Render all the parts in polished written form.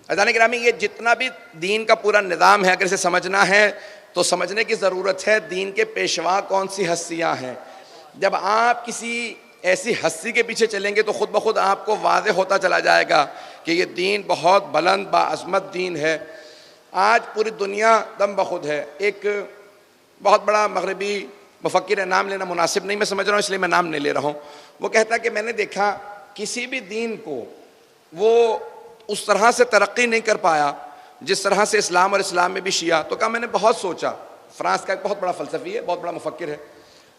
عزیزان گرامی، یہ جتنا بھی دین کا پورا نظام ہے، اگر اسے سمجھنا ہے تو سمجھنے کی ضرورت ہے دین کے پیشوا کون سی ہستیاں ہیں۔ جب آپ کسی ایسی ہستی کے پیچھے چلیں گے تو خود بخود آپ کو واضح ہوتا چلا جائے گا کہ یہ دین بہت بلند باعظمت دین ہے۔ آج پوری دنیا دم بخود ہے۔ ایک بہت بڑا مغربی مفکر ہے، نام لینا مناسب نہیں میں سمجھ رہا ہوں اس لیے میں نام نہیں لے رہا ہوں، وہ کہتا ہے کہ میں نے دیکھا کسی بھی دین کو وہ اس طرح سے ترقی نہیں کر پایا جس طرح سے اسلام، اور اسلام میں بھی شیعہ۔ تو کہا میں نے بہت سوچا۔ فرانس کا ایک بہت بڑا فلسفی ہے، بہت بڑا مفکر ہے،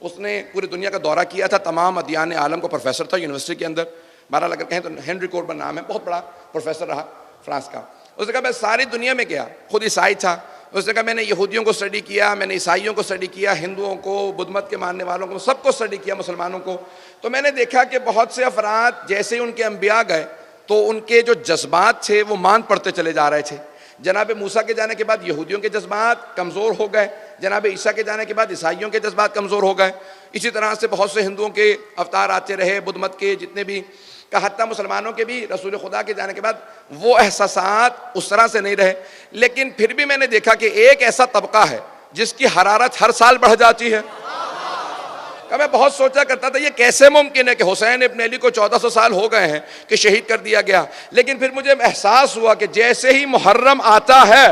اس نے پوری دنیا کا دورہ کیا تھا، تمام ادیان عالم کو، پروفیسر تھا یونیورسٹی کے اندر، بہرحال اگر کہیں تو ہنری کوربن نام ہے، بہت بڑا پروفیسر رہا فرانس کا۔ اس نے کہا میں ساری دنیا میں گیا، خود عیسائی تھا، اس نے کہا میں نے یہودیوں کو اسٹڈی کیا، میں نے عیسائیوں کو اسٹڈی کیا، ہندوؤں کو، بدھ مت کے ماننے والوں کو، سب کو اسٹڈی کیا، مسلمانوں کو۔ تو میں نے دیکھا کہ بہت سے افراد جیسے ہی ان کے انبیاء گئے تو ان کے جو جذبات تھے وہ مان پڑتے چلے جا رہے تھے۔ جناب موسیٰ کے جانے کے بعد یہودیوں کے جذبات کمزور ہو گئے، جناب عیسیٰ کے جانے کے بعد عیسائیوں کے جذبات کمزور ہو گئے، اسی طرح سے بہت سے ہندوؤں کے اوتار آتے رہے، بدھ مت کے جتنے بھی، کہ حتیٰ مسلمانوں کے بھی رسول خدا کے جانے کے بعد وہ احساسات اس طرح سے نہیں رہے۔ لیکن پھر بھی میں نے دیکھا کہ ایک ایسا طبقہ ہے جس کی حرارت ہر سال بڑھ جاتی ہے۔ کہ میں بہت سوچا کرتا تھا یہ کیسے ممکن ہے کہ حسین ابن علی کو 1400 سال ہو گئے ہیں کہ شہید کر دیا گیا، لیکن پھر مجھے احساس ہوا کہ جیسے ہی محرم آتا ہے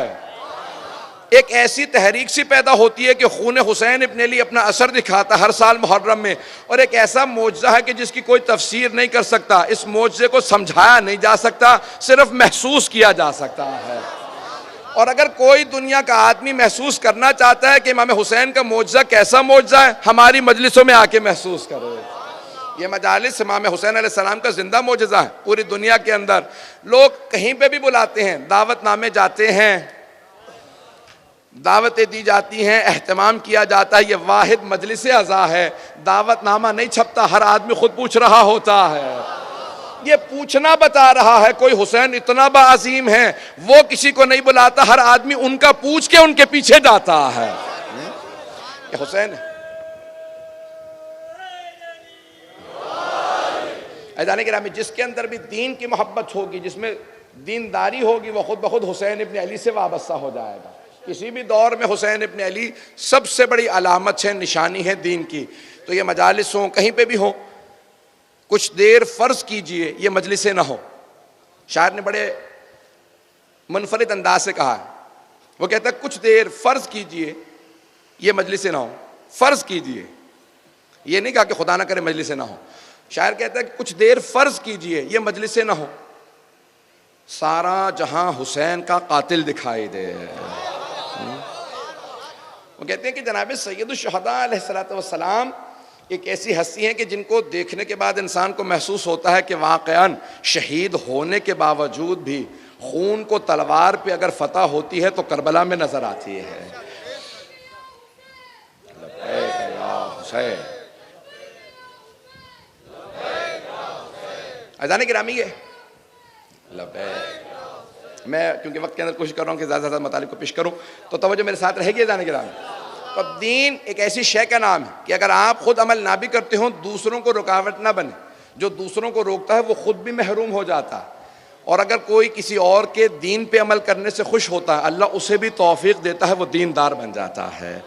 ایک ایسی تحریک سی پیدا ہوتی ہے کہ خون حسین ابن علی اپنا اثر دکھاتا ہر سال محرم میں، اور ایک ایسا معجزہ ہے کہ جس کی کوئی تفسیر نہیں کر سکتا، اس معجزے کو سمجھایا نہیں جا سکتا، صرف محسوس کیا جا سکتا ہے۔ اور اگر کوئی دنیا کا آدمی محسوس کرنا چاہتا ہے کہ امام حسین کا معجزہ کیسا معجزہ ہے، ہماری مجلسوں میں آ کے محسوس کرے۔ یہ مجالس امام حسین علیہ السلام کا زندہ معجزہ ہے۔ پوری دنیا کے اندر لوگ کہیں پہ بھی بلاتے ہیں، دعوت نامے جاتے ہیں، دعوتیں دی جاتی ہیں، اہتمام کیا جاتا ہے، یہ واحد مجلس عزا ہے، دعوت نامہ نہیں چھپتا، ہر آدمی خود پوچھ رہا ہوتا ہے۔ یہ پوچھنا بتا رہا ہے کوئی حسین اتنا باعظیم ہے، وہ کسی کو نہیں بلاتا، ہر آدمی ان کا پوچھ کے ان کے پیچھے جاتا ہے۔ یہ حسین ہے۔ عزیزان گرامی، جس کے اندر بھی دین کی محبت ہوگی، جس میں دینداری ہوگی، وہ خود بخود حسین ابن علی سے وابستہ ہو جائے گا۔ کسی بھی دور میں حسین ابن علی سب سے بڑی علامت ہے، نشانی ہے دین کی۔ تو یہ مجالس ہوں، کہیں پہ بھی ہوں، کچھ دیر فرض کیجئے یہ مجلسیں نہ ہو۔ شاعر نے بڑے منفرد انداز سے کہا ہے، وہ کہتا ہے کچھ دیر فرض کیجئے یہ مجلسیں نہ ہو۔ فرض کیجئے، یہ نہیں کہا کہ خدا نہ کرے مجلسیں نہ ہو۔ شاعر کہتا ہے کہ کچھ دیر فرض کیجئے یہ مجلسیں نہ ہو، سارا جہاں حسین کا قاتل دکھائی دے۔ وہ کہتے ہیں کہ جناب سید الشہداء علیہ السلام ایک ایسی ہستی ہیں کہ جن کو دیکھنے کے بعد انسان کو محسوس ہوتا ہے کہ واقعاً شہید ہونے کے باوجود بھی خون کو تلوار پہ اگر فتح ہوتی ہے تو کربلا میں نظر آتی ہے۔ لبیک یا حسین۔ عزیزان گرامی، یہ لبیک، میں کیونکہ وقت کے اندر کوشش کر رہا ہوں کہ زیادہ سے زیادہ مطالب کو پیش کروں تو توجہ میرے ساتھ رہے گی عزیزان گرامی۔ اب دین ایک ایسی شے کا نام ہے کہ اگر آپ خود عمل نہ بھی کرتے ہوں دوسروں کو رکاوٹ نہ بنے، جو دوسروں کو روکتا ہے وہ خود بھی محروم ہو جاتا ہے، اور اگر کوئی کسی اور کے دین پہ عمل کرنے سے خوش ہوتا ہے اللہ اسے بھی توفیق دیتا ہے، وہ دیندار بن جاتا ہے۔